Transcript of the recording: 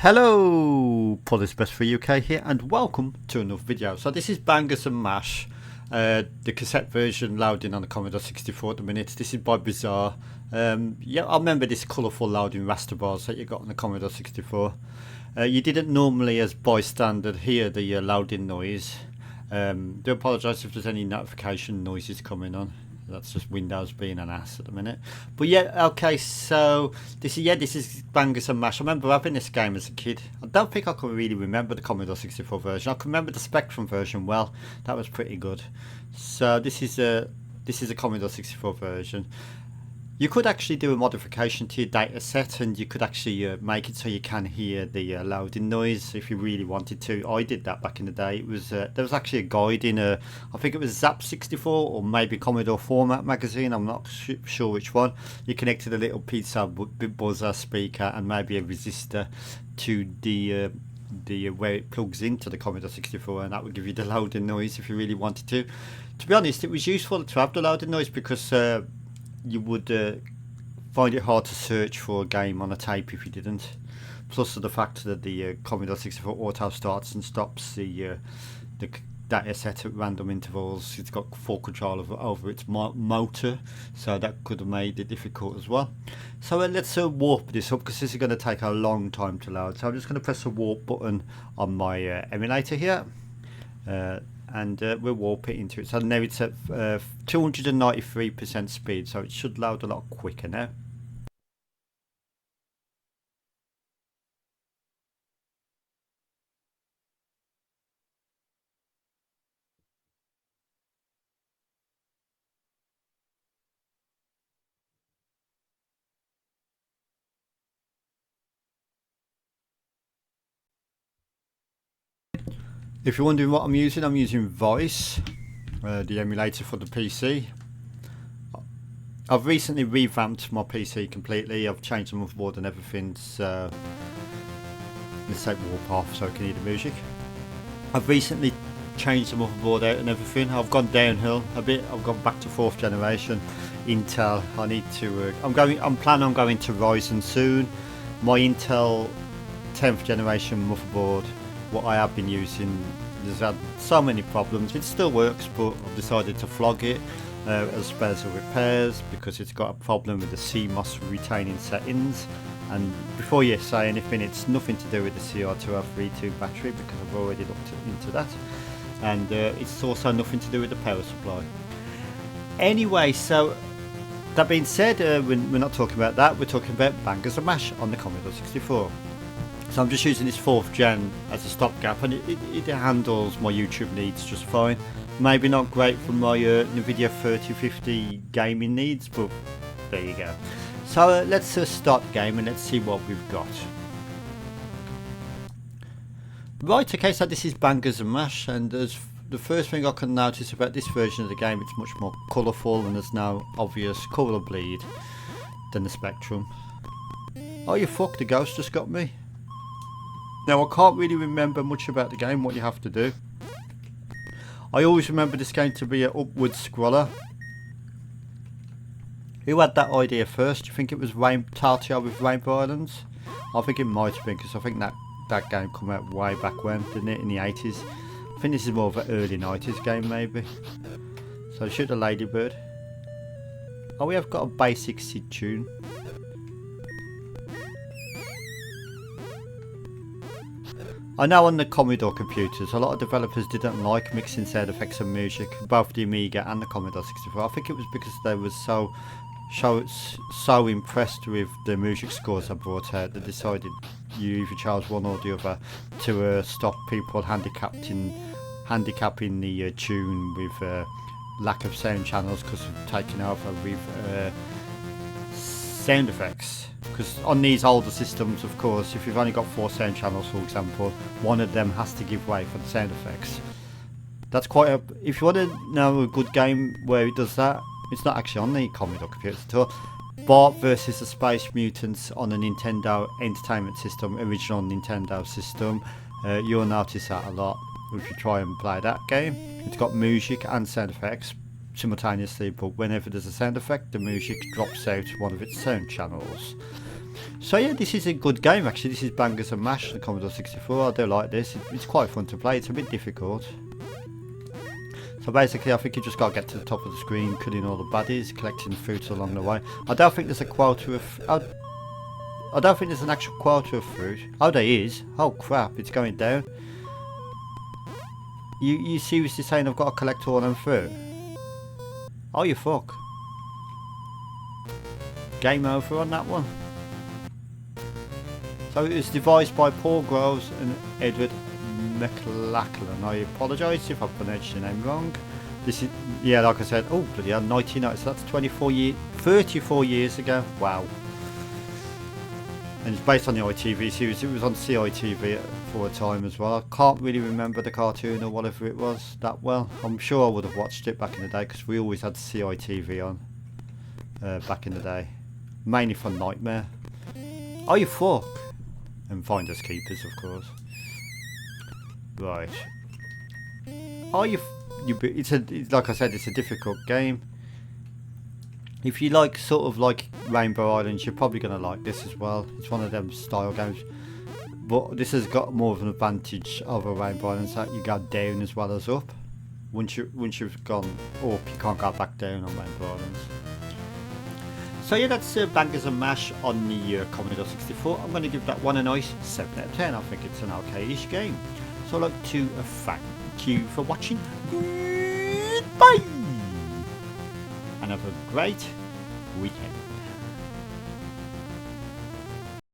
Hello, Polish Best for UK here, and welcome to another video. So this is Bangers and Mash, the cassette version loading on the Commodore 64 at the minute. This is by Bizarre. Yeah, I remember this colourful loading raster bars that you got on the Commodore 64. You didn't normally, as bystander, hear the loading noise. Do apologise if there's any notification noises coming on. That's just Windows being an ass at the minute. But yeah, okay, so this is Bangers and Mash. I remember having this game as a kid. I don't think I can really remember the Commodore 64 version. I can remember the Spectrum version well. That was pretty good. So this is a Commodore 64 version. You could actually do a modification to your data set, and you could actually make it so you can hear the loading noise if you really wanted to. I did that back in the day. It was there was actually a guide in I think it was Zap64 or maybe Commodore Format magazine. I'm not sure which one. You connected a little pizza buzzer speaker and maybe a resistor to the where it plugs into the Commodore 64, and that would give you the loading noise if you really wanted to. To be honest, it was useful to have the loading noise because you would find it hard to search for a game on a tape if you didn't. Plus the fact that the Commodore 64 auto starts and stops the data set at random intervals. It's got full control over its motor, so that could have made it difficult as well. So let's warp this up because this is going to take a long time to load. So I'm just going to press the warp button on my emulator here. And we'll warp it into it. So now it's at 293% speed, so it should load a lot quicker now. If you're wondering what I'm using Voice, the emulator for the PC. I've recently revamped my PC completely. I've changed the motherboard and everything, so let's take warp off so I can hear the music. I've recently changed the motherboard out and everything. I've gone downhill a bit. I've gone back to 4th generation Intel. I need to I'm planning on going to Ryzen soon. My Intel 10th generation motherboard, what I have been using, has had so many problems. It still works, but I've decided to flog it as spares or repairs because it's got a problem with the CMOS retaining settings. And before you say anything, it's nothing to do with the CR2R32 battery because I've already looked into that, and it's also nothing to do with the power supply. Anyway, so that being said, we're not talking about that. We're talking about Bangers and Mash on the Commodore 64. So I'm just using this 4th gen as a stopgap, and it handles my YouTube needs just fine. Maybe not great for my Nvidia 3050 gaming needs, but there you go. So let's start the game and let's see what we've got. Right, okay, so this is Bangers and Mash, and there's the first thing I can notice about this version of the game, it's much more colourful and there's no obvious colour bleed than the Spectrum. Oh, you fuck, the ghost just got me. Now, I can't really remember much about the game, what you have to do. I always remember this game to be an upward scroller. Who had that idea first? Do you think it was Tartio with Rainbow Islands? I think it might have been, because I think that game came out way back when, didn't it, in the 80s. I think this is more of an early 90s game, maybe. So shoot the ladybird. Oh, we have got a basic SID tune. I know on the Commodore computers, a lot of developers didn't like mixing sound effects and music, both the Amiga and the Commodore 64. I think it was because they were so impressed with the music scores I brought out, they decided you either chose one or the other to stop people handicapping the tune with lack of sound channels because of taking over with sound effects. Because on these older systems, of course, if you've only got 4 sound channels, for example, one of them has to give way for the sound effects. That's quite a... If you want to know a good game where it does that, it's not actually on the Commodore computers at all. Bart vs the Space Mutants on a Nintendo Entertainment System, original Nintendo system. You'll notice that a lot if you try and play that game. It's got music and sound effects simultaneously, but whenever there's a sound effect, the music drops out one of its sound channels. So yeah, this is a good game actually. This is Bangers and Mash, the Commodore 64. I do like this. It's quite fun to play. It's a bit difficult. So basically, I think you just got to get to the top of the screen, killing all the baddies, collecting the fruits along the way. I don't think there's a quota of... I don't think there's an actual quota of fruit. Oh, there is. Oh crap, it's going down. You seriously saying I've got to collect all them fruit? Oh, you fuck. Game over on that one. So it was devised by Paul Groves and Edward McLachlan. I apologise if I pronounced your name wrong. This is, yeah, like I said, oh bloody hell, 1990, so that's 34 years ago. Wow. And it's based on the ITV series. It was on CITV for a time as well. I can't really remember the cartoon or whatever it was that well. I'm sure I would have watched it back in the day because we always had CITV on back in the day. Mainly for Nightmare. Oh, you fuck. And Finders Keepers, of course. Right. Oh, it's like I said, it's a difficult game. If you like sort of like Rainbow Islands, you're probably going to like this as well. It's one of them style games. But this has got more of an advantage over Rainbow Islands that you go down as well as up. Once you've gone up, you can't go back down on Rainbow Islands. So yeah, that's Bangers and Mash on the Commodore 64. I'm going to give that one a nice 7 out of 10. I think it's an okay-ish game. So I'd like to thank you for watching. Goodbye! And have a great weekend.